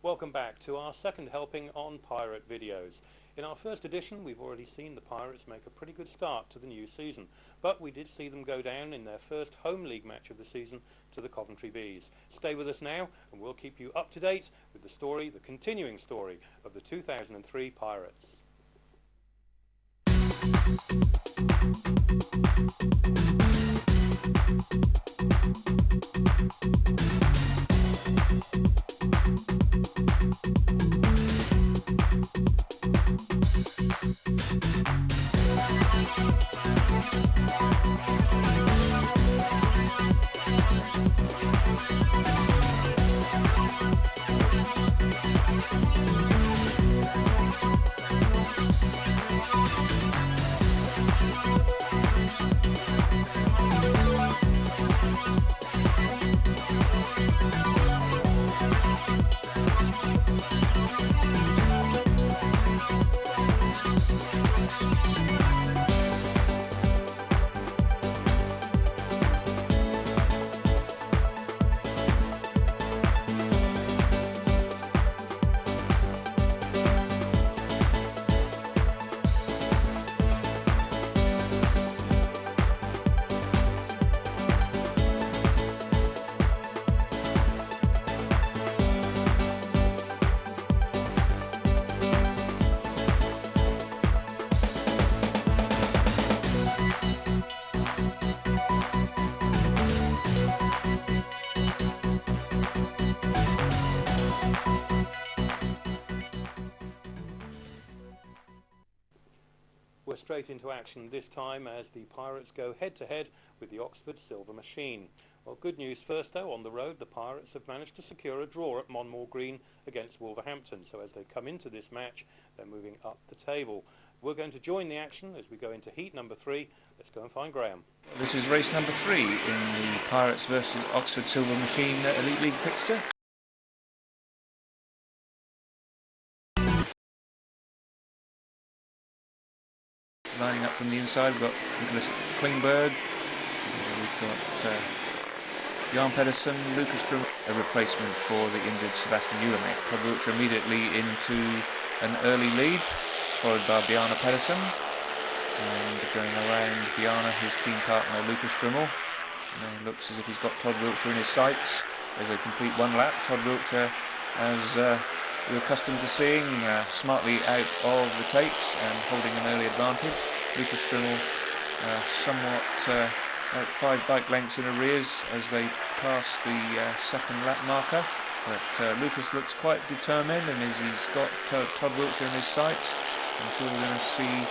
Welcome back to our second helping on Pirate videos. In our first edition we've already seen the Pirates make a pretty good start to the new season, but we did see them go down in their first home league match of the season to the Coventry Bees. Stay with us now and we'll keep you up to date with the story, the continuing story of the 2003 Pirates. We're straight into action this time as the Pirates go head-to-head with the Oxford Silver Machine. Well, good news first though, on the road the Pirates have managed to secure a draw at Monmore Green against Wolverhampton, so as they come into this match they're moving up the table. We're going to join the action as we go into heat number 3. Let's go and find Graham. This is race number 3 in the Pirates versus Oxford Silver Machine Elite League fixture. Lining up from the inside, we've got Niklas KLINGBERG, we've got Bjarne PEDERSEN, Lukas DRYML, a replacement for the injured Sebastian Ulemek. Todd WILTSHIRE immediately into an early lead, followed by Bjarne PEDERSEN, and going around Bjarne, his team partner Lukas DRYML. And it looks as if he's got Todd WILTSHIRE in his sights as they complete one lap. Todd WILTSHIRE, as we're accustomed to seeing, smartly out of the tapes and holding an early advantage. Lukas DRYML somewhat about 5 bike lengths in arrears as they pass the second lap marker, but Lukas looks quite determined, and as he's got Todd WILTSHIRE in his sights, I'm sure we're going to see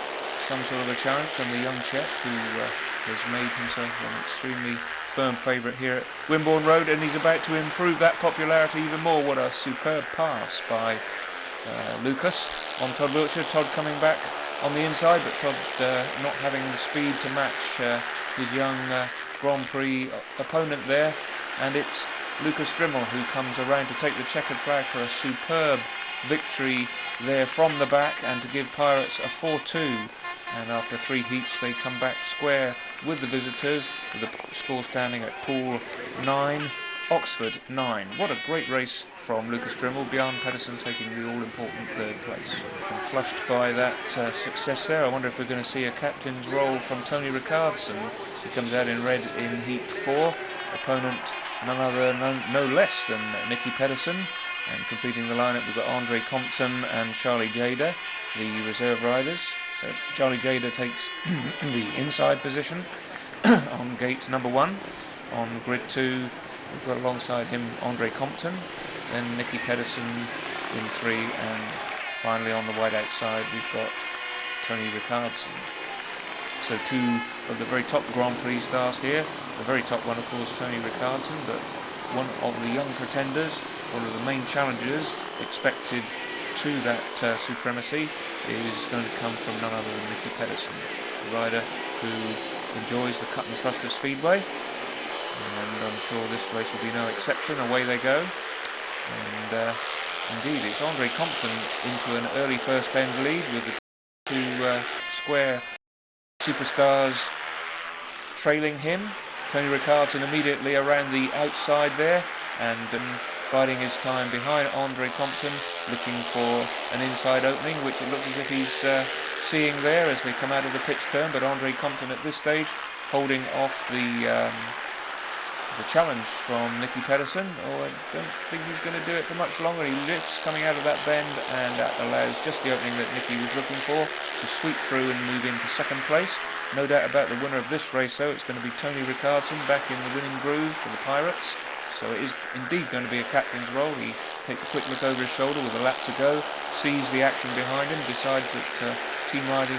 some sort of a challenge from the young Czech who has made himself an extremely firm favourite here at Wimborne Road, and he's about to improve that popularity even more. What a superb pass by Lukas on Todd WILTSHIRE. Todd coming back on the inside, but Todd not having the speed to match his young Grand Prix opponent there, and it's Lukas DRYML who comes around to take the checkered flag for a superb victory there from the back and to give Pirates a 4-2. And after 3 heats they come back square with the visitors, with the score standing at Poole 9, Oxford 9. What a great race from Lukas DRYML. Bjarne PEDERSEN taking the all-important 3rd place. And flushed by that success there, I wonder if we're going to see a captain's role from Tony RICKARDSSON. He comes out in red in heat 4. Opponent none other, no less than Nicki PEDERSEN. And completing the lineup we've got Andre Compton and Charlie Gjedde, the reserve riders. So Charlie Gjedde takes the inside position on gate number 1. On grid 2 we've got alongside him Andre Compton, then Nicki PEDERSEN in 3, and finally on the wide outside we've got Tony RICKARDSSON. So 2 of the very top Grand Prix stars here. The very top one of course Tony RICKARDSSON, but one of the young pretenders, one of the main challengers expected to that supremacy is going to come from none other than Nicki PEDERSEN, a rider who enjoys the cut and thrust of Speedway, and I'm sure this race will be no exception. Away they go, and indeed it's Andre Compton into an early first bend lead with the 2 square superstars trailing him. Tony RICKARDSSON immediately around the outside there, and biding his time behind Andre Compton, looking for an inside opening, which it looks as if he's seeing there as they come out of the pits turn. But Andre Compton at this stage holding off the challenge from Nicki PEDERSEN. Oh, I don't think he's going to do it for much longer. He lifts coming out of that bend, and that allows just the opening that Nicki was looking for to sweep through and move into second place. No doubt about the winner of this race, though. It's going to be Tony Rickardsson back in the winning groove for the Pirates. So it is indeed going to be a captain's role. He takes a quick look over his shoulder with a lap to go, sees the action behind him, decides that team riding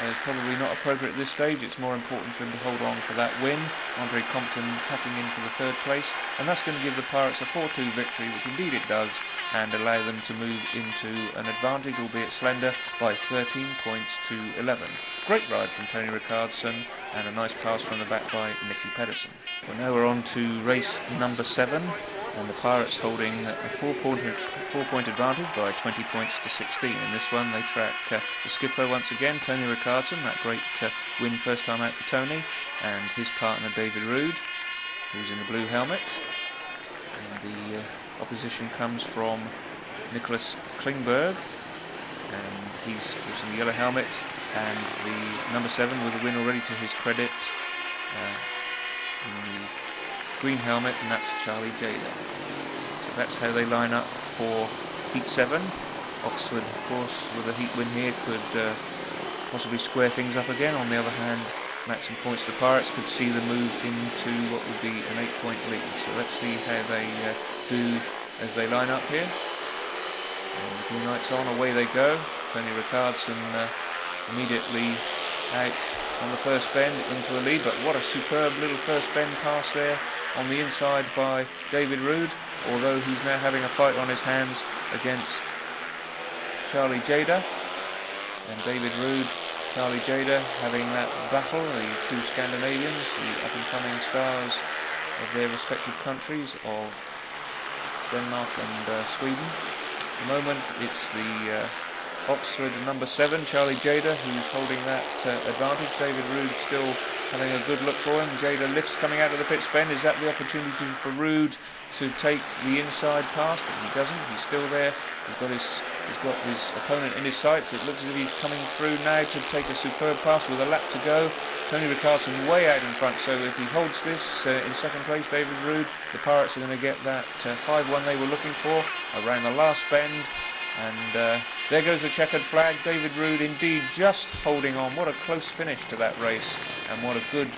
is probably not appropriate at this stage. It's more important for him to hold on for that win. Andre Compton tucking in for the third place, and that's going to give the Pirates a 4-2 victory, which indeed it does, and allow them to move into an advantage, albeit slender, by 13 points to 11. Great ride from Tony Rickardsson, and a nice pass from the back by Nicki PEDERSEN. Well, now we're on to race number 7, and the Pirates holding a 4-point advantage by 20 points to 16. In this one they track the skipper once again, Tony Rickardsson, that great win first time out for Tony, and his partner David Ruud, who's in the blue helmet. And the opposition comes from Niklas KLINGBERG, and he's in the yellow helmet, and the number 7 with a win already to his credit in the green helmet, and that's Charlie Gjedde. So that's how they line up for Heat 7. Oxford, of course, with a heat win here could possibly square things up again. On the other hand, maximum points the Pirates could see them move into what would be an 8-point lead. So let's see how they do as they line up here. And the green light's on, away they go. Tony Rickardsson immediately out on the first bend into a lead, but what a superb little first bend pass there on the inside by David Ruud, although he's now having a fight on his hands against Charlie Gjedde. And David Ruud, Charlie Gjedde having that battle, the two Scandinavians, the up-and-coming stars of their respective countries of Denmark and Sweden. At the moment it's the Oxford number 7, Charlie Gjedde, who's holding that advantage. David Ruud still having a good look for him. Gjedde lifts coming out of the pits bend. Is that the opportunity for Ruud to take the inside pass? But he doesn't. He's still there. He's got his opponent in his sights. It looks as if he's coming through now to take a superb pass with a lap to go. Tony Rickardsson way out in front, so if he holds this in second place, David Ruud, the Pirates are going to get that 5-1 they were looking for around the last bend. And there goes the checkered flag. David Ruud indeed just holding on. What a close finish to that race, and what a good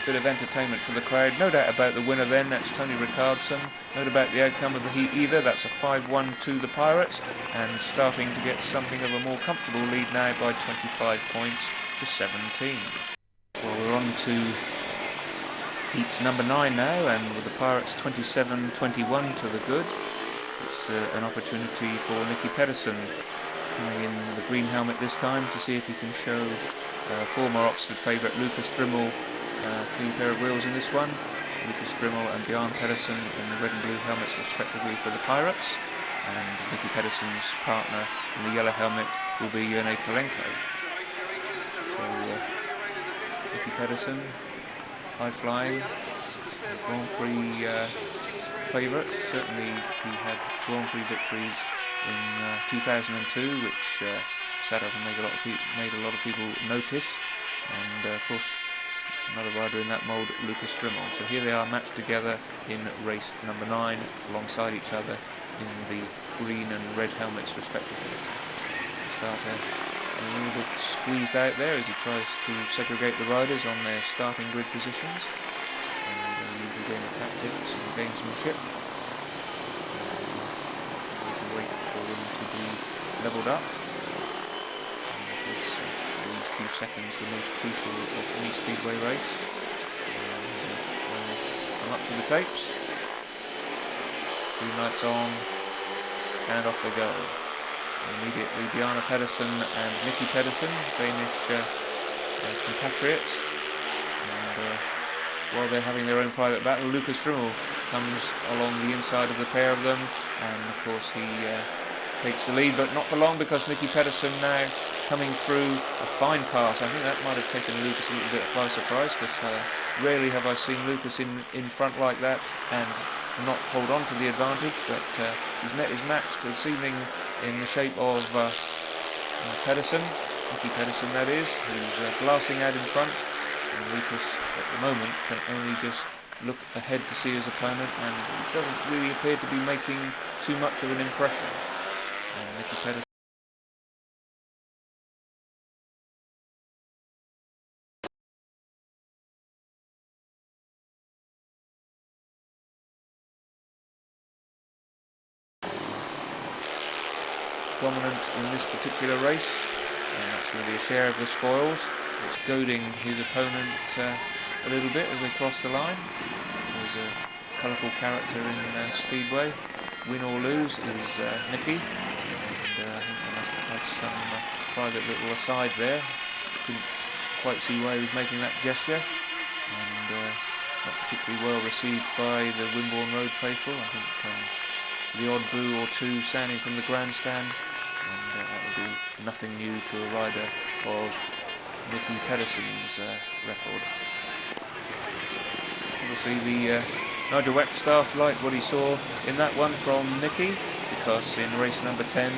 bit of entertainment for the crowd. No doubt about the winner then, that's Tony Rickardsson. No doubt about the outcome of the heat either. That's a 5-1 to the Pirates, and starting to get something of a more comfortable lead now by 25 points to 17. Well, we're on to heat number 9 now, and with the Pirates 27-21 to the good. It's an opportunity for Nicki PEDERSEN, coming in the green helmet this time, to see if he can show former Oxford favourite Lukas DRYML a clean pair of wheels in this one. Lukas DRYML and Bjarne PEDERSEN in the red and blue helmets respectively for the Pirates, and Nicki PEDERSEN's partner in the yellow helmet will be Bjarne PEDERSEN. So Nicki PEDERSEN, high flying, Grand Prix favourite. Certainly he had Grand Prix victories in 2002, which sat up and made a lot of people notice. And of course, another rider in that mould, Lukas DRYML. So here they are matched together in race number 9, alongside each other in the green and red helmets respectively. The starter a little bit squeezed out there as he tries to segregate the riders on their starting grid positions. And usual game of tactics and gamesmanship. To wait for them to be levelled up. And of course, these few seconds, the most crucial of any speedway race. And we'll come up to the tapes. Green lights on, and off they go. Immediately Bjarne PEDERSEN and Nicki PEDERSEN, Danish compatriots. And while they're having their own private battle, Lukas DRYML comes along the inside of the pair of them, and of course he takes the lead, but not for long, because Nicki PEDERSEN now coming through a fine pass. I think that might have taken Lukas a little bit by surprise, because rarely have I seen Lukas in front like that, and not hold on to the advantage, but he's met his match this evening in the shape of Pedersen, Nicki Pedersen that is, who's blasting out in front, and Lucas at the moment can only just look ahead to see his opponent, and he doesn't really appear to be making too much of an impression. And Nicki Pedersen dominant in this particular race, and that's going to be a share of the spoils. It's goading his opponent a little bit as they cross the line. There's a colourful character in Speedway. Win or lose is Nicki, and I think they must have had some private little aside there. Couldn't quite see why he was making that gesture, and not particularly well received by the Wimborne Road faithful. I think the odd boo or two sounding from the grandstand, and that would be nothing new to a rider of Nicki Pedersen's record. Obviously the Nigel WAGSTAFF liked what he saw in that one from Nicki, because in race number 10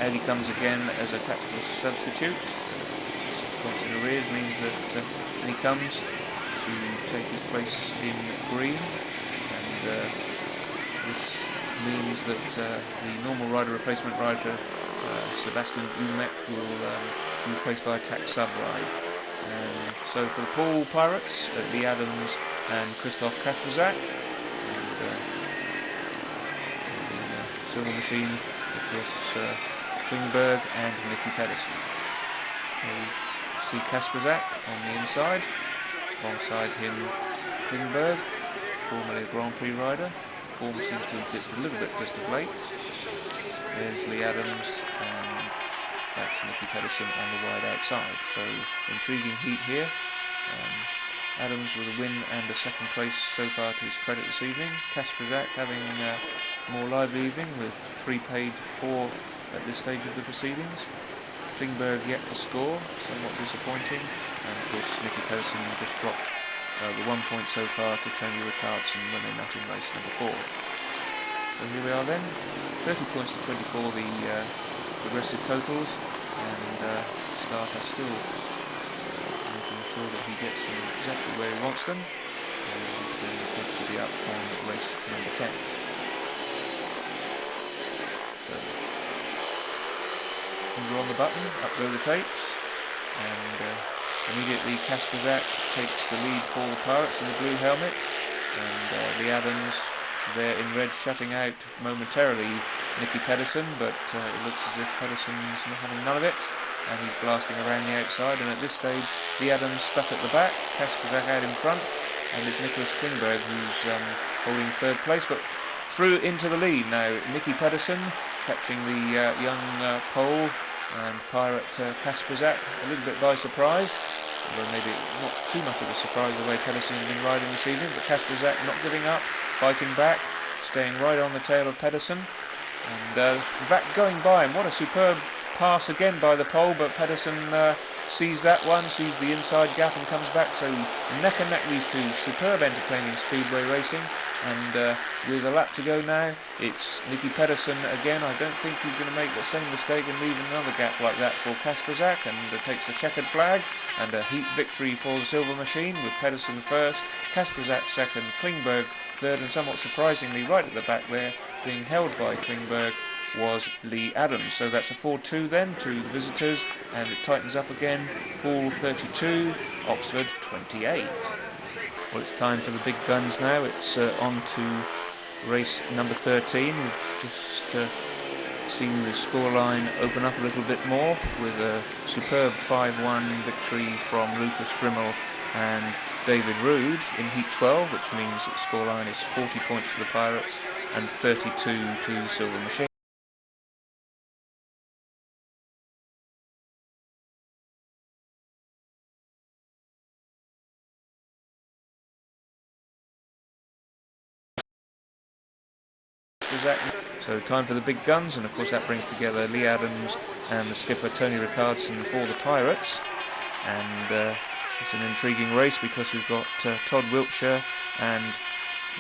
out he comes again as a tactical substitute. 6 points in arrears means that he comes to take his place in green, and this means that the normal rider, replacement rider, Sebastian Umek, will be replaced by a tack sub ride. So for the Poole Pirates, Leigh ADAMS and Krzysztof KASPRZAK, and the Silver Machine, Niklas KLINGBERG and Nicki Pedersen. We see KASPRZAK on the inside, alongside him KLINGBERG, formerly a Grand Prix rider. Form seems to have dipped a little bit just of late. There's Leigh ADAMS, and that's Nicki Pedersen on the wide outside. So intriguing heat here. ADAMS with a win and a second place so far to his credit this evening. KASPRZAK having a more lively evening with 3 paid 4 at this stage of the proceedings. KLINGBERG yet to score, somewhat disappointing, and of course Nicki Pedersen just dropped the 1 point so far to Tony RICKARDSSON when they met in race number 4. So here we are then, 30 points to 24 the progressive totals, and Starter still making sure that he gets them exactly where he wants them, and then the clips will be up on race number 10. So, finger on the button, up go the tapes, and immediately KASPRZAK takes the lead for the Pirates in the blue helmet, and Leigh ADAMS there in red shutting out momentarily Nicki Pedersen, but it looks as if Pedersen's not having none of it, and he's blasting around the outside, and at this stage Leigh ADAMS stuck at the back, KASPRZAK out in front, and it's Niklas KLINGBERG who's holding 3rd place, but through into the lead now. Nicki Pedersen catching the young Pole and Pirate KASPRZAK a little bit by surprise, although maybe not too much of a surprise the way Pedersen has been riding this evening, but KASPRZAK not giving up, fighting back, staying right on the tail of Pedersen, and Vac going by him. What a superb pass again by the Pole, but Pedersen sees that one, sees the inside gap and comes back, so neck and neck these two. Superb entertaining speedway racing, and with a lap to go now, it's Nicki Pedersen again. I don't think he's going to make the same mistake and leave another gap like that for KASPRZAK, and takes the checkered flag, and a heat victory for the Silver Machine with Pedersen first, KASPRZAK second, KLINGBERG third, and somewhat surprisingly right at the back there, being held by KLINGBERG, was Leigh ADAMS. So that's a 4-2 then to the visitors, and it tightens up again. Poole 32, Oxford 28. Well, it's time for the big guns now. It's on to race number 13. We've just seen the scoreline open up a little bit more with a superb 5-1 victory from Lukas DRYML and David Ruud in Heat 12, which means that the scoreline is 40 points to the Pirates and 32 to the Silver Machine. So time for the big guns, and of course that brings together Leigh ADAMS and the skipper Tony RICKARDSSON for the Pirates, and it's an intriguing race because we've got Todd WILTSHIRE and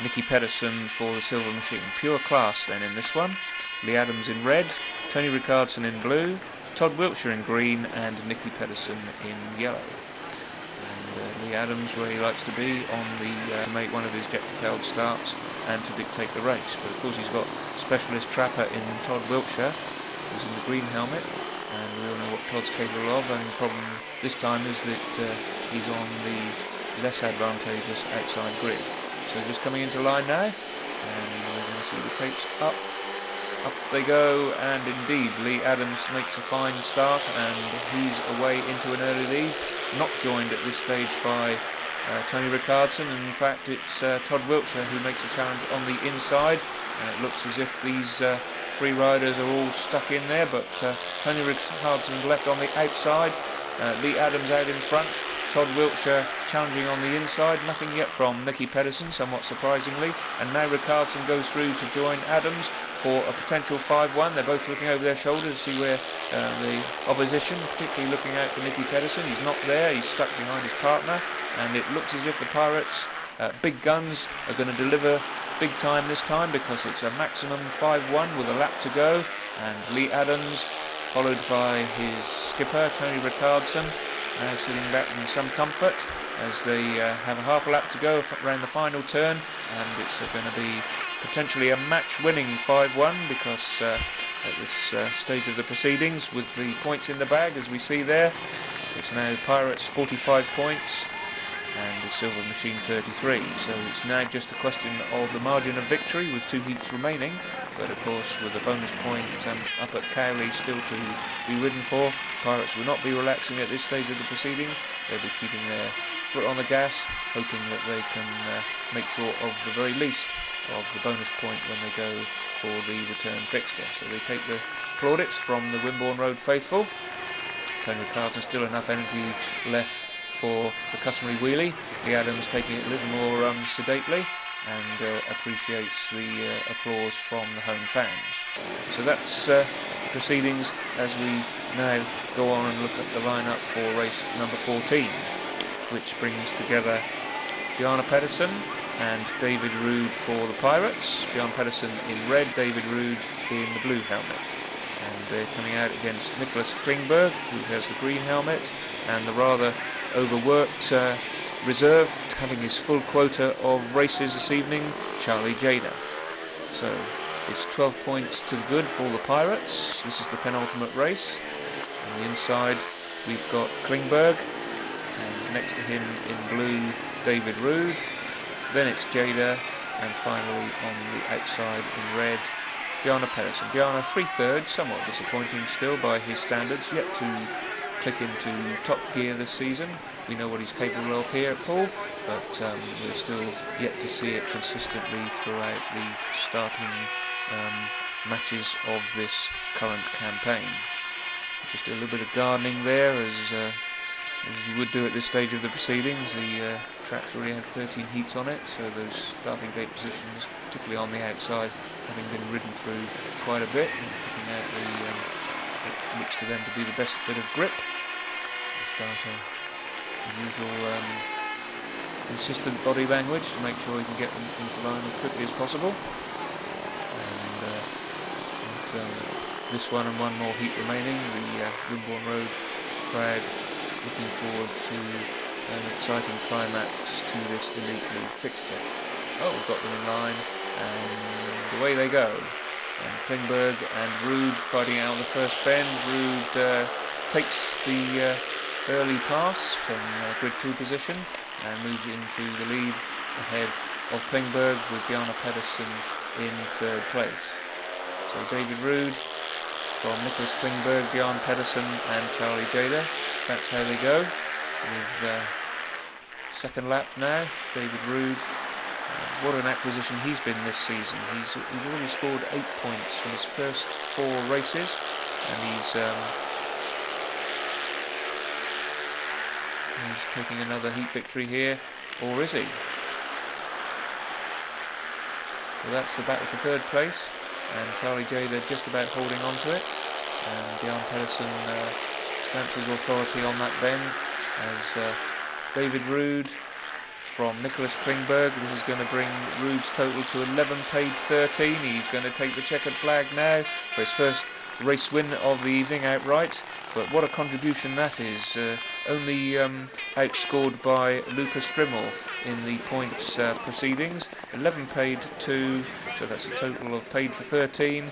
Nicki PEDERSEN for the Silver Machine. Pure class then in this one. Leigh ADAMS in red, Tony RICKARDSSON in blue, Todd WILTSHIRE in green, and Nicki PEDERSEN in yellow. And Leigh ADAMS, where he likes to be, on the to make one of his jet-propelled starts and to dictate the race. But of course he's got specialist trapper in Todd WILTSHIRE, who's in the green helmet, and we all know what Todd's capable of. Only problem this time is that he's on the less advantageous outside grid. So just coming into line now, and we're going to see the tapes up. Up they go, and indeed Leigh ADAMS makes a fine start, and he's away into an early lead. Not joined at this stage by Tony RICKARDSSON. In fact, it's Todd WILTSHIRE who makes a challenge on the inside, and it looks as if these three riders are all stuck in there, but Tony RICKARDSSON's left on the outside, Leigh ADAMS out in front, Todd WILTSHIRE challenging on the inside. Nothing yet from Nicki PEDERSEN, somewhat surprisingly, and now RICKARDSSON goes through to join ADAMS for a potential 5-1. They're both looking over their shoulders to see where the opposition, particularly looking out for Nicki PEDERSEN. He's not there, he's stuck behind his partner, and it looks as if the Pirates, big guns, are going to deliver big time this time, because it's a maximum 5-1 with a lap to go, and Leigh ADAMS, followed by his skipper Tony RICKARDSSON, now sitting back in some comfort as they have a half a lap to go around the final turn, and it's going to be potentially a match-winning 5-1, because at this stage of the proceedings, with the points in the bag as we see there, it's now Pirates 45 points and the Silver Machine 33. So it's now just a question of the margin of victory with 2 heats remaining. But of course, with a bonus point up at Cowley still to be ridden for, Pirates will not be relaxing at this stage of the proceedings. They'll be keeping their foot on the gas, hoping that they can make sure of the very least of the bonus point when they go for the return fixture. So they take the plaudits from the Wimborne Road faithful. Tony RICKARDSSON still enough energy left for the customary wheelie. Leigh ADAMS taking it a little more sedately, and appreciates the applause from the home fans. So that's the proceedings as we now go on and look at the lineup for race number 14, which brings together Bjarne PEDERSEN and David Ruud for the Pirates. Bjarne PEDERSEN in red, David Ruud in the blue helmet. And they're coming out against Niklas KLINGBERG, who has the green helmet, and the rather overworked reserve, having his full quota of races this evening, Charlie Gjedde. So it's 12 points to the good for the Pirates. This is the penultimate race. On the inside we've got KLINGBERG, and next to him in blue David Ruud. Then it's Gjedde, and finally on the outside in red Bjarne PEDERSEN. Bjarne 3/3, somewhat disappointing still by his standards, yet to click into top gear this season. We know what he's capable of here at Poole, but we're still yet to see it consistently throughout the starting matches of this current campaign. Just a little bit of gardening there, as you would do at this stage of the proceedings. The track's already had 13 heats on it, so those starting gate positions, particularly on the outside, having been ridden through quite a bit, picking out what looks to them to be the best bit of grip. Start the usual insistent body language to make sure he can get them into line as quickly as possible. And with this one and one more heat remaining, the Wimborne Road crowd looking forward to an exciting climax to this Elite League fixture. Oh, we've got them in line, and away they go. And KLINGBERG and Ruud fighting out on the first bend. Ruud takes the early pass from grid 2 position and moves into the lead ahead of KLINGBERG, with Bjarne PEDERSEN in 3rd place. So David Ruud from Niklas KLINGBERG, Bjarne PEDERSEN and Charlie Gjedde. That's how they go. With second lap now, David Ruud. What an acquisition he's been this season. He's already scored 8 points from his first 4 races, and he's taking another heat victory here, or is he? Well, that's the battle for 3rd place, and Charlie Gjedde just about holding on to it, and Bjarne PEDERSEN stamps his authority on that bend as David Ruud from Niklas KLINGBERG. This is going to bring Ruud's total to 11 paid 13. He's going to take the checkered flag now for his first race win of the evening outright. But what a contribution that is. Only outscored by Lukas DRYML in the points proceedings. 11 paid 2, so that's a total of paid for 13.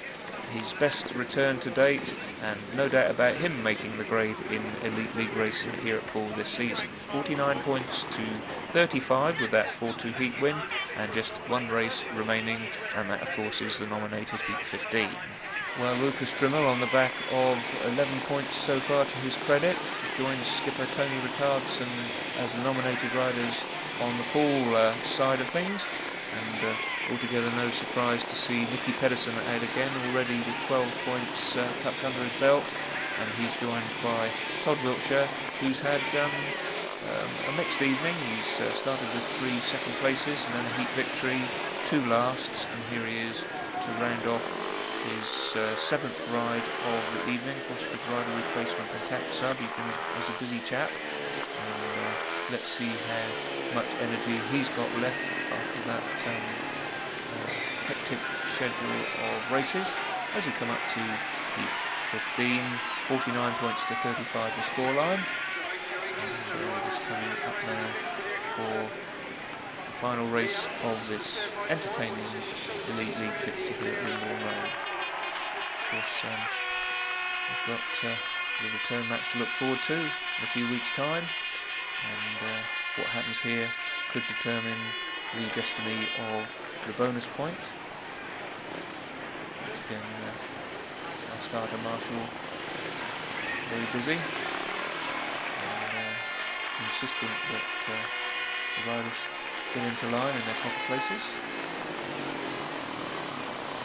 His best return to date, and no doubt about him making the grade in Elite League racing here at Poole this season. 49 points to 35 with that 4-2 heat win, and just one race remaining, and that of course is the nominated heat 15. Well, Lukas DRYML on the back of 11 points so far to his credit, joins skipper Tony RICKARDSSON as the nominated riders on the Poole side of things, and altogether no surprise to see Nicki PEDERSEN out again, already with 12 points tucked under his belt, and he's joined by Todd WILTSHIRE, who's had a mixed evening. He's started with 3 second places and then a heat victory, 2 lasts, and here he is to round off his 7th ride of the evening. Of course, with rider replacement and tack sub, he's a busy chap, and let's see how much energy he's got left after that hectic schedule of races as we come up to heat 15. 49 points to 35 the scoreline, and just coming up now for the final race of this entertaining Elite League fixture here at Wimborne Road. Of course, we've got the return match to look forward to in a few weeks' time, and what happens here could determine the destiny of the bonus point. Once again, our starter Marshall very busy and insistent that the riders get into line in their proper places.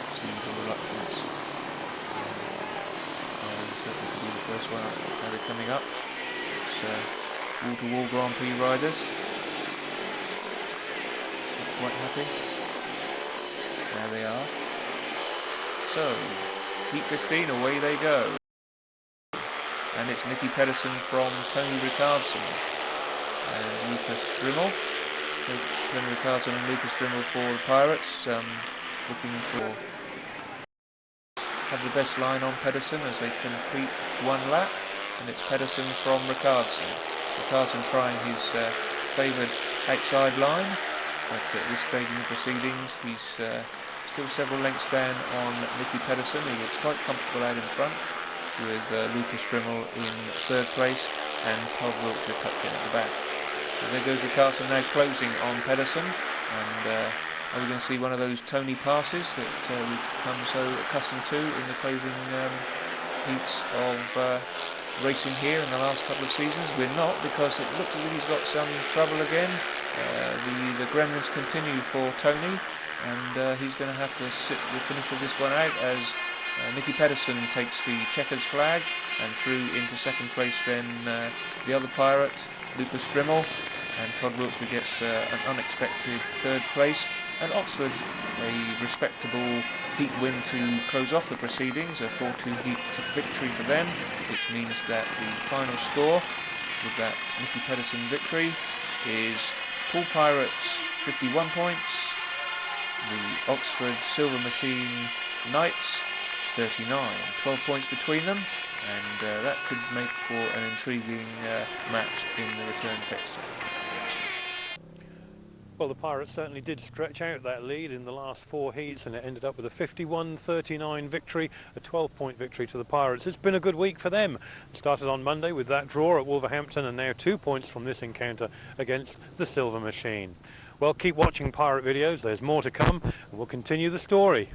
It's the usual reluctance. Certainly to be the first one up. Now they're coming up. It's wall-to-wall Grand Prix riders. Not quite happy. There they are. So, heat 15, away they go. And it's Nicki PEDERSEN from Tony RICKARDSSON and Lukas DRYML. Tony RICKARDSSON and Lukas DRYML for the Pirates, looking for have the best line on PEDERSEN as they complete 1 lap, and it's PEDERSEN from RICKARDSSON. RICKARDSSON trying his favoured outside line, but at this stage in the proceedings he's still several lengths down on Nicki PEDERSEN, who looks quite comfortable out in front, with Lukas DRYML in 3rd place and Todd WILTSHIRE tucked in at the back. So there goes RICKARDSSON now closing on PEDERSEN, and are we going to see one of those Tony passes that we've become so accustomed to in the closing heats of racing here in the last couple of seasons? We're not, because it looks as if he's got some trouble again. The gremlins continue for Tony, and he's going to have to sit the finish of this one out as Nicki PEDERSEN takes the checkers flag, and through into 2nd place then the other pirate, Lukas DRYML, and Todd WILTSHIRE gets an unexpected 3rd place. And Oxford, a respectable heat win to close off the proceedings, a 4-2 heat victory for them, which means that the final score with that Nicki PEDERSEN victory is Poole Pirates 51 points, the Oxford Silver Machine Knights 39, 12 points between them, and that could make for an intriguing match in the return fixture. Well, the Pirates certainly did stretch out that lead in the last 4 heats, and it ended up with a 51-39 victory, a 12-point victory to the Pirates. It's been a good week for them. It started on Monday with that draw at Wolverhampton, and now 2 points from this encounter against the Silver Machine. Well, keep watching Pirate videos. There's more to come, and we'll continue the story.